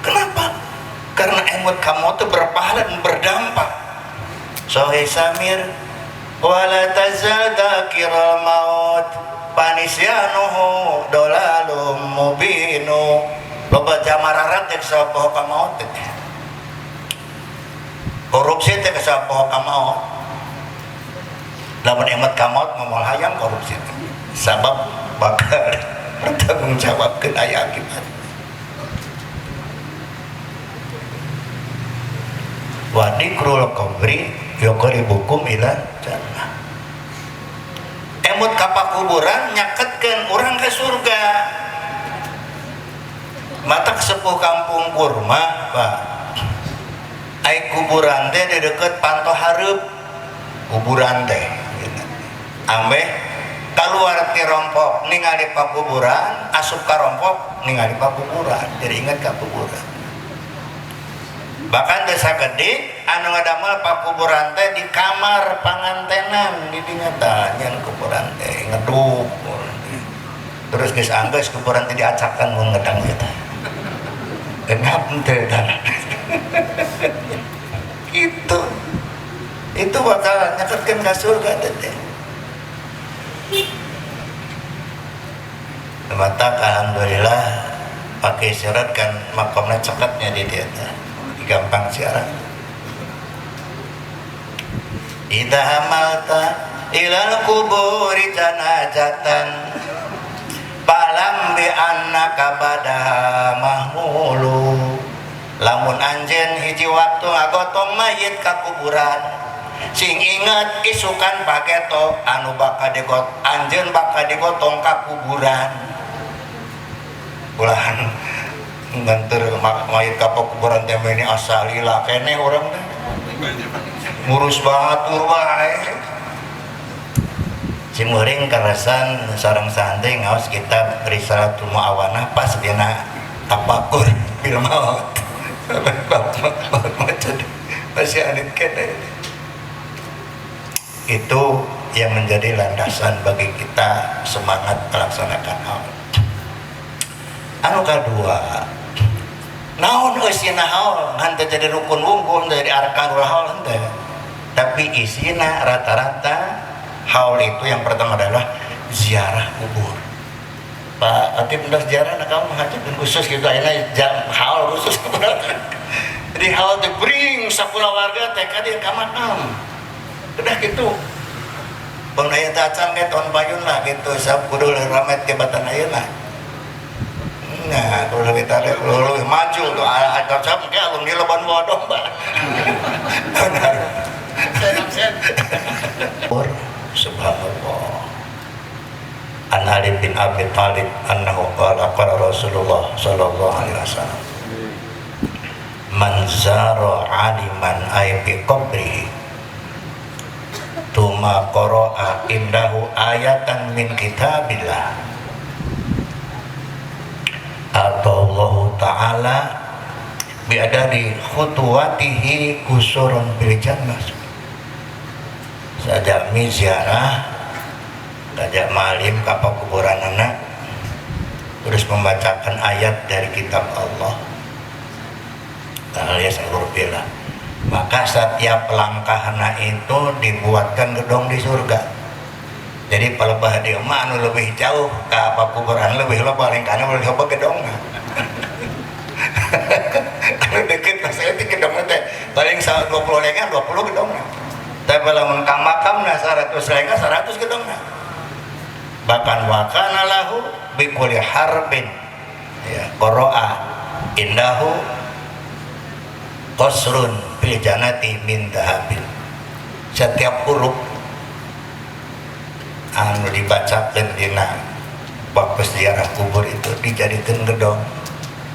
Kenapa? Karena emut kamu itu berpahala dan berdampak. Sahih Samir wala tazal dzakirul maut panisyanuhu dolalum mubinu. Loba jamararat teh sapoh ka maut teh. Korupsi teh sapoh ka maut. Lamun emut ka maut moal hayang korupsi teh. Sabab bakal bertanggung jawabkeun aya akibat. Wa dzikrul qabri yuqribukum ila jannah. Emut ka pakuburan nyaketkeun urang ke surga. Mata sepuh kampung kurma, Pak. Ai kuburan teh di deukeut panto hareup. Kuburan teh. Ambeh kaluar ti rompok ningali pakuburan, asup ka rompok ningali pakuburan. Jadi ingat ka kuburan. Bahkan desa gede anu ngadamel pakuburan teh di kamar pangantenan di dinya teh nyan kuburan teh ngeduk. Terus geus anggeus kuburan teh diacakan mun ngedang eta. Engap teh dan. Itu bakal nyaketkeun ka surga teh. Mata alhamdulillah pakai syarat kan makamna cekatnya di dia teh. Gampang siaran. Idza hamalta ilal kuburi janazatan palam bi annaka bada mahmulu. Lamun anjeun hiji waktu ngagotong mayit ka kuburan, sing ingat isukan pageto anu bakal digot anjeun bakal digotong ka kuburan. Ulah nganter mayit ka kuburan teh ini asalila kene urang teh ngurus batur wae cimeuring karasan sareng santri ngaos kitab Risalatul Muawanah pas dina tafakur bil maut masih anit kene. Itu yang menjadi landasan bagi kita semangat melaksanakan hal. Anu kadua, naon isina haul ngan jadi rukun wungkul dari arkanul haul teh. Tapi isina rata-rata haul itu yang pertama adalah ziarah kubur. Pak Atib hendak ziarah nak kamu hajatkeun khusus gitu ayeuna haul khusus keberatan. Jadi haul teh bring sakulah warga teh ka dieu ka makam. Udah gitu. Bang aya teh acan ke tahun payun lah gitu sab kudu ramet ke batan ayeuna. Nah, kalau kita lebih maju tuh ada siapa kayak alumni leban bawa domba. Subhanallah. An Ali bin Abi Thalib annahu qala qala Rasulullah sallallahu alaihi wasallam man zara aliman ay bi qabri tuma qara'a indahu ayatan min kitabillah Allah Ta'ala biada di khutuwatihi kusurun bil jannah. Sajami ziarah kajak malim ka kuburan anak terus membacakan ayat dari kitab Allah alias Al-Qur'an maka setiap langkahna itu dibuatkan gedong di surga. Jadi palebah dia mah anu lebih jauh ke apa kuburan lebih loba lingkana boleh loba gedongna. Anu deket pas saya di gedong teh paling 20 lengan 20 gedongna. Tapi lamun ka makamna 100 lengan 100 gedongna. Bahkan wakana lahu bikulli harbin ya qoro'a indahu qasrun fil jannati min dahabin. Setiap huruf anu dibacakeun dina waktu ziarah kubur itu dijadikan gedong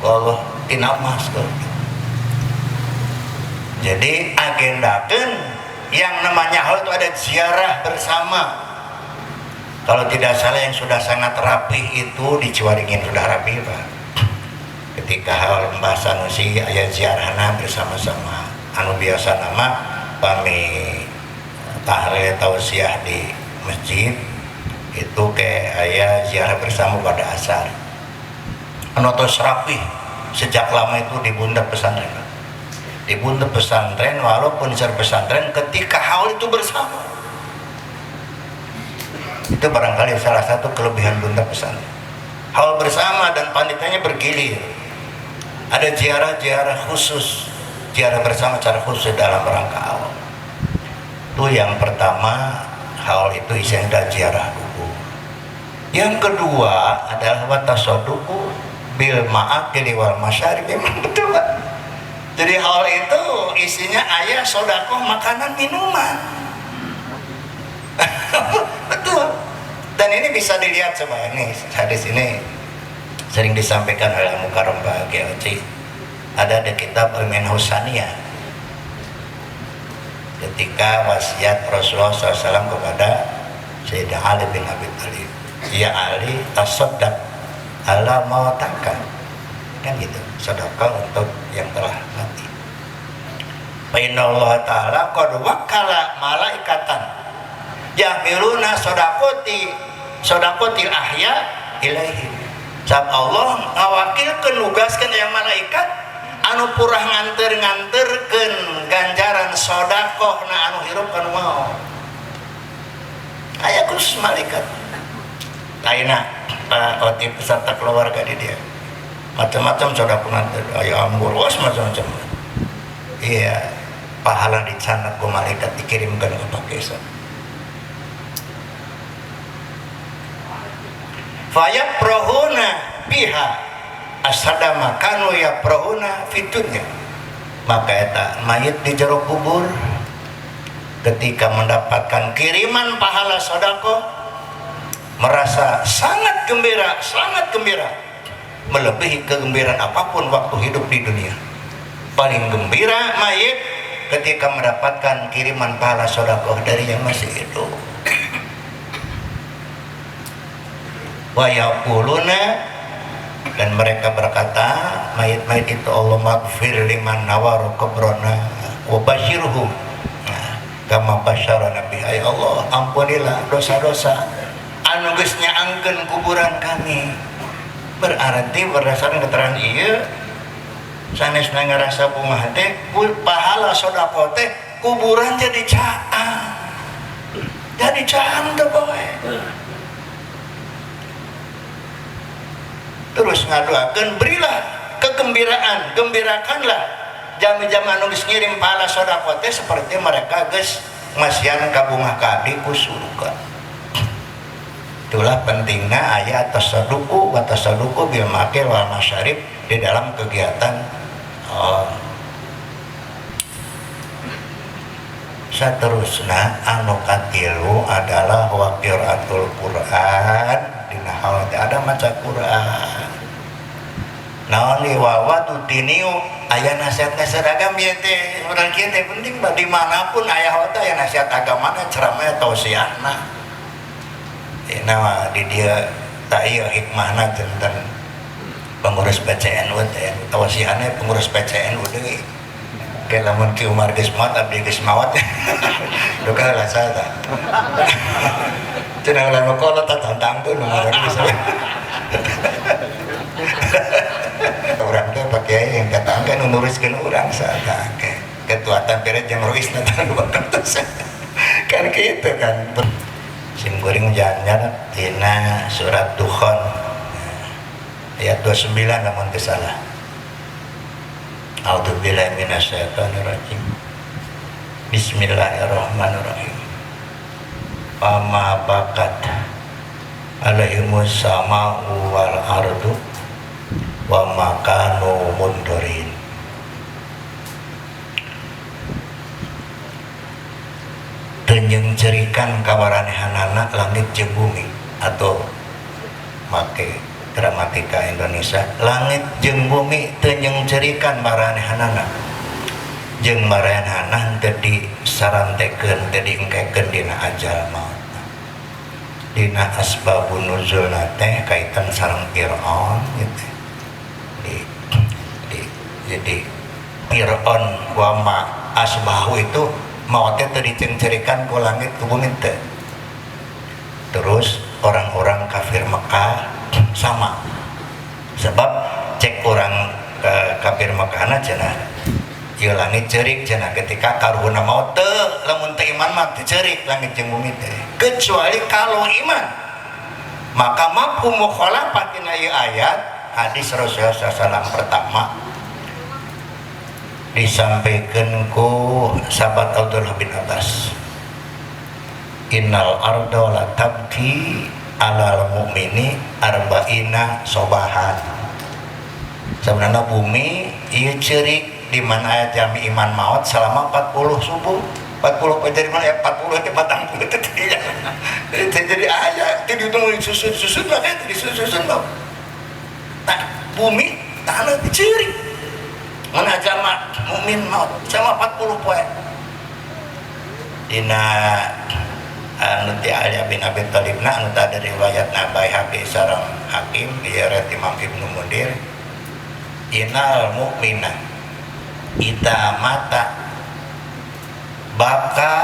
Allah tina emas. Jadi agendakan yang namanya hal itu ada ziarah bersama. Kalau tidak salah yang sudah sangat rapi itu di Ciwaringin sudah rapi Pak. Ketika hal pembahasan usi ayat ziarahna bersama-sama anu biasa nama pami tahlil tausiah di masjid itu kayak ayat ziarah bersama pada asar anu tos rapi sejak lama itu di bunda pesantren. Di bunda pesantren walaupun di pesantren ketika hal itu bersama itu barangkali salah satu kelebihan bunda pesantren, hal bersama dan panitianya bergilir. Ada ziarah-ziarah khusus, ziarah bersama secara khusus dalam rangka awal. Itu yang pertama, hal itu isinya ziarah kubur. Yang kedua adalah watasoduku bil ma'akili wal masyarib. Memang betul Pak. Jadi hal itu isinya ayah sodakoh makanan minuman. Betul. Dan ini bisa dilihat coba ini hadis ini sering disampaikan oleh Mukarram Bahagia Uci. Ada di kitab Al-Minhaj Saniyah ketika wasiat Rasulullah SAW kepada Sayyidina Ali bin Abi Thalib, ya Ali tasaddaq ala mautaka, kan gitu, sedekah untuk yang telah mati. Fa inna Allah Ta'ala qad wakkala malaikatan yahmiluna sodakotil ahya ilaihi. Sabab Allah ngawakilkeun nugaskeun yang malaikat anu purah nganter-nganterkeun ganjaran sodakoh na anu hirup anu mau. Aya khusus malaikat. Lainna Pak Otip peserta keluarga di dia. Macam-macam sodakoh nganter, aya amburos macam-macam. Iya, pahala dicanak ku malaikat dikirimkeun ka pakesan. Fayaprohuna biha asadama kanu yaprohuna fitunya. Maka eta mayit di jero kubur ketika mendapatkan kiriman pahala sodako merasa sangat gembira melebihi kegembiraan apapun waktu hidup di dunia. Paling gembira mayit ketika mendapatkan kiriman pahala sodako dari yang masih hidup. Wa yaquluna, dan mereka berkata mayit-mayit itu Allah maghfir liman nawaru qabrana wa basyirhum kama basyara nabi. Ya Allah ampunilah dosa-dosa anu geus nyaangkeun kuburan kami. Berarti berdasarkan keterangan ieu sanesna ngarasa bunga teh pahala sedekah teh kuburan jadi caang teh bae. Terus ngadoakeun berilah kegembiraan, gembirakanlah jami-jami anu geus ngirim pahala sedekah teh seperti mereka geus ngasihan ka bunga kadi ku surga. Itulah pentingnya ayat tasaduku wa tasaduku bil makil wal masyarib di dalam kegiatan saterusna anu katilu adalah wa qiraatul Quran. Dina hal ada maca Quran. Naon li wawatu diniu aya nasihat seragam ieu teh urang kieu teh penting dimanapun aya hal teh aya nasihat agamana ceramah tausiahna. Nah di dia tak iya hikmahna tentang pengurus PCNU teh tausiahna pengurus PCNU deui. Ke lamun ki Umar geus maot abdi geus maot. Duka lah saya. Cenah lamun kolot tantang tuh nomor geus. Orang teh pakai yang katangkan nguruskeun urang saha ke ketuatan peret yang Ruis natan kan gitu kan. Sim kuring jangan tina surat Dukhan ayat 29 namun kesalah. A'udzubillahi minasyaitonirrajim. Bismillahirrahmanirrahim. Fama bakat alaihimus sama'u wal ardu wa makanu mundurin. Tenyeng cerikan kabaranehanana langit jeung bumi, atau make gramatika Indonesia, langit jeung bumi tenyeng cerikan maranehanana jeung maranehanana teu disarantekeun teu diengkekeun dina ajal maut. Dina asbabun nuzulna teh kaitan sareng Fir'aun gitu. Jadi Fir'aun wa ma asbahu itu mautnya teu dicencerikan ku langit ku bumi teu. Terus orang-orang kafir Mekah sama, sebab cek orang kafir Mekahna cenah ieu langit ceurik cenah ketika karuhuna maut teu, lamun teu iman mah teu ceurik langit jeung bumi teh, kecuali kalau iman. Maka mafhum mukhalafat dina ieu ayat hadis Rasulullah sallallahu pertama disampaikan ku sahabat Abdullah bin Abbas, innal arda la tabki alal mu'mini arba'ina sobahan. Sebenarnya bumi ieu ceurik di mana aya jami iman maut selama 40 subuh. 40 jadi mana ya 40 teh batang teh tidinya. Jadi aya teh dihitung disusun mah teh disusun mah. Nah, bumi tanah diceurik. Mana jama mukmin maut sama 40 poe. Dina anu ti Ali bin Abi Thalib anu tadi riwayat Baihaqi sareng Hakim riwayat Imam Ibnu Mundir, innal mu'mina ita mata baka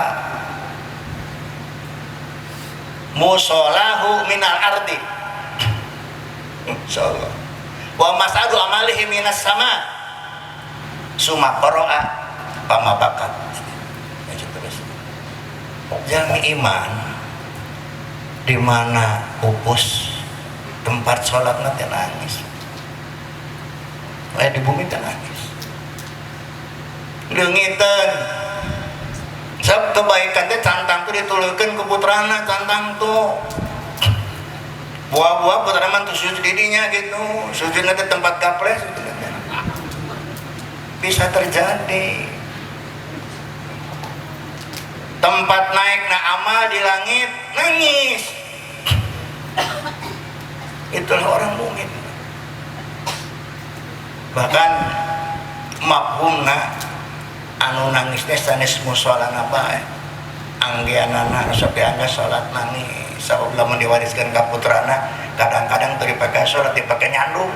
musolahu minal ardi insyaallah wa masadu amalihi minas sama suma qara'a pama bakat. Jami iman di mana pupus tempat sholatna teh nangis, di bumi teh nangis, leungiteun sab kebaikan teh cantang tuh dituleukeun ku putrana, cantang tuh buah-buah putrana mah tuh sujud didinya gitu, sujudna teh tempat gaples gitu. Bisa terjadi tempat naikna amal di langit nangis. Itulah orang mukmin. Bahkan mafhumna anu nangis teh sanes musolana bae, anggeanana sampai anga salat nangis. Sabab lamun diwariskeun ka putrana kadang-kadang teu dipake salat dipake nyandung.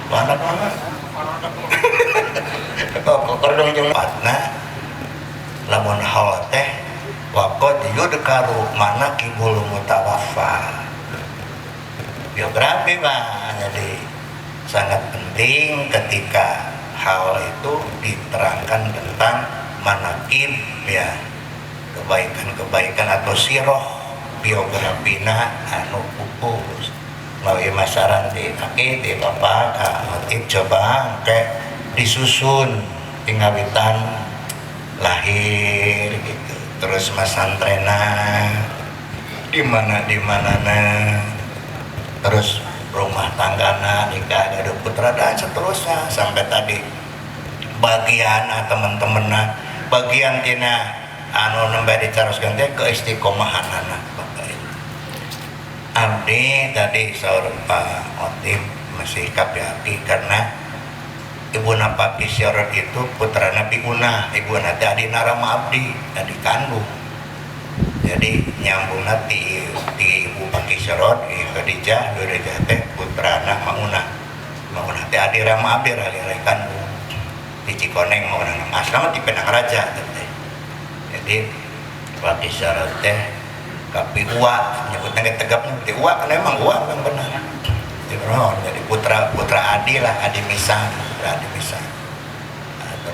Mana-mana kordong jeung patna lamun hawa teh waqad yudkaru manaqibul mutawaffa. Biografi mah jadi sangat penting ketika hal itu diterangkan tentang manaqib ya, kebaikan-kebaikan atau siroh biografina anu pupus melalui masaran di akid di bapak motif coba kayak disusun pingawitan lahir gitu, terus masantrena di mana terus rumah tanggana nikah ada putra dan seterusnya sampai tadi bagian teman-teman bagian tina anu nembe dicaroskeun teh keistiqomahanana Bapak Ibu. Abdi tadi saur Pak Otim masih kapiaki karena Ibu Pak Kisyorot itu putra Nabi Una, Ibu Nati adina Rama Abdi, adik kandung. Jadi nyambung nanti di Ibu Pak Kisyorot, Khadijah teh putra anak Mauna teh adik Rama Abdi rali kandung. Di Cikoneng Mauna asrama di Penang Raja teh. Jadi Pak Kisyorot teh kapi Uwa, nyebutnya tegapnya di Uwa kan emang Uwa kan benar. Jadi putra Adi lah, Adi Misan. Nah,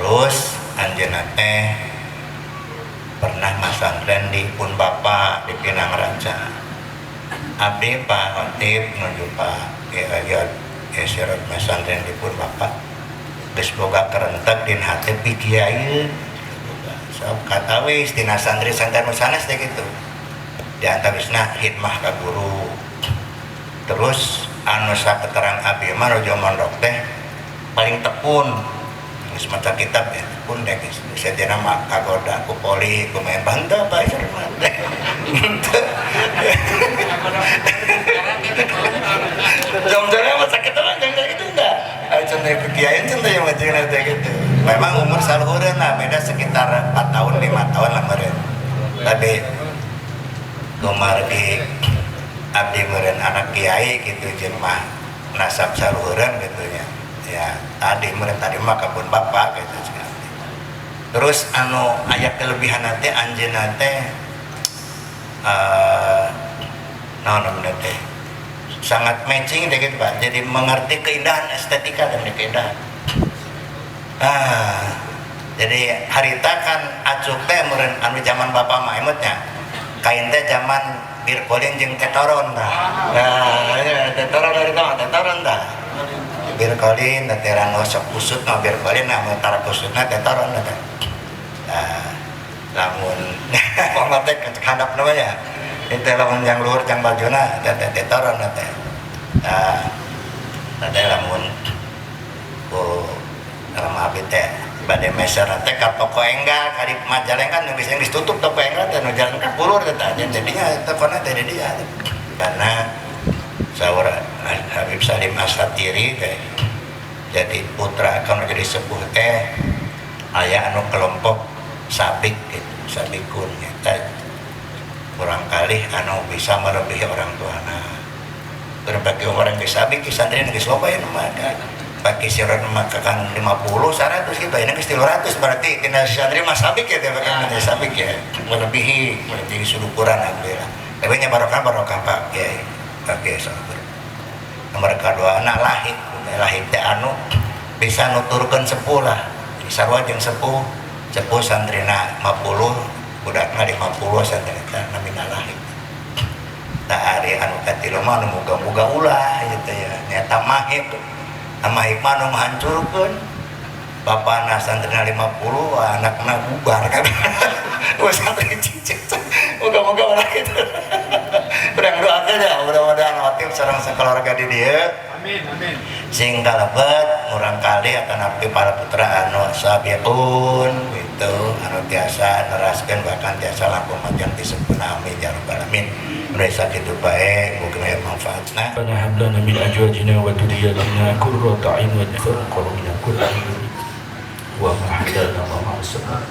terus anjeunna teh pernah masantren di Pun Bapa di Pinang Raja. Abdi Pak Khotib nuju Pak Sirot masantren di Pun Bapa geus boga kerentek din hate pi kiai sok katawis dina santri-santri nu sanes teh kitu diantawisna khidmah ka guru. Terus anu saketerang abdi mah rojo mondok teh paling tekun geus maca kitab ya tekun deh geus sadina mah kagoda ku poli ku main banta bae mah teh jom-jomnya mah sakit mah jangan gitu enggak contoh kiai contoh yang macam teh gitu. Memang umur saluhureun lah beda sekitar 4 tahun 5 tahun lah meureun. Tapi kumargi abdi meureun anak kiai gitu jeung mah nasab saluhureun gitu nya. Ya, tadi meureun tadi mah ka Pun Bapa gitu sekali. Terus anu aya kelebihan teh anjeunna teh naon namanya teh sangat matching deh gitu Pak. Jadi mengerti keindahan estetika dan keindahan. Jadi harita kan acuk teh meureun anu zaman Bapak mah emutnya. Kain teh zaman birkolin jeung tetoron tah. Tetoron dari tah, tetoron tah. Birkolin teh terang sok kusut mah birkolin nah tara kusutna tetoron tah. Lamun pamah teh handap namanya. Itu lamun yang luhur yang bajuna tetoron teh. Teh lamun dalam abdi teh bade meser teh ka toko enggal ka di Majalengka nu bisa ditutup toko enggal teh nu jalan ka pulur teh jadinya tokona teh di dia. Karena saura Habib Salim Asatiri teh jadi putra kana jadi sepuh teh aya anu kelompok sabik gitu, sabikun teh kurang kali anu bisa melebihi orang tuana. Berbagi orang bisa sabik santri geus loba ya mah pakai syarat makakan 50 100 gitu ini geus 300 berarti tina santri mah sabik ya teh pakai sabik ya melebihi surukuran alhamdulillah. Tapi nya barokah Pak Kiai. Oke sabar. Nomor kedua anak lahir teh anu bisa nuturkeun sepuh lah. Sarua jeung sepuh santrina 50 budakna 50 santrina namina lahir. Tak ari anu katilu mah nu muga-muga ulah gitu ya. Nyata mahib. Mahib mah nu menghancurkeun. Bapana santrina 50, anakna bubar kan. Wes santri cicing. Moga-moga ulah gitu. Urang doakeun ya, mudah-mudahan Khotib sareng sakeluarga di dieu. Amin, amin. Sing kalebet murang kali akan abdi para putra anu sabiqun gitu, anu tiasa neraskeun bahkan tiasa langkung majang disempurna amin ya rabbal alamin. Mereka kitu bae muga manfaatna. Rabbana hab lana min azwajina wa dhurriyyatina qurrata a'yun waj'alna qawmina qurratan wa mahdana wa ma'asana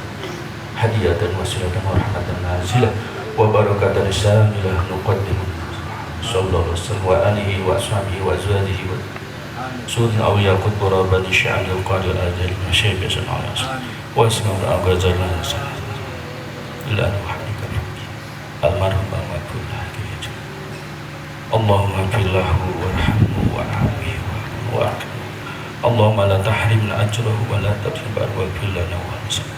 hadiyatan wa siyatan wa rahmatan nazilah wa barakatan syamilah nuqaddimu sallallahu alaihi wa alihi wa ashabihi wa azwajihi wa سودنا أو يأخذ برابا شعب القادر أجل ما شيء بسم الله واسمه أغازل إلا أن وحدك المرحوم وكل حكيم اللهم اغفر له وارحمه وعافه وأكرمه اللهم لا تحرمنا أجره ولا تجبر واغفر لنا ونسأل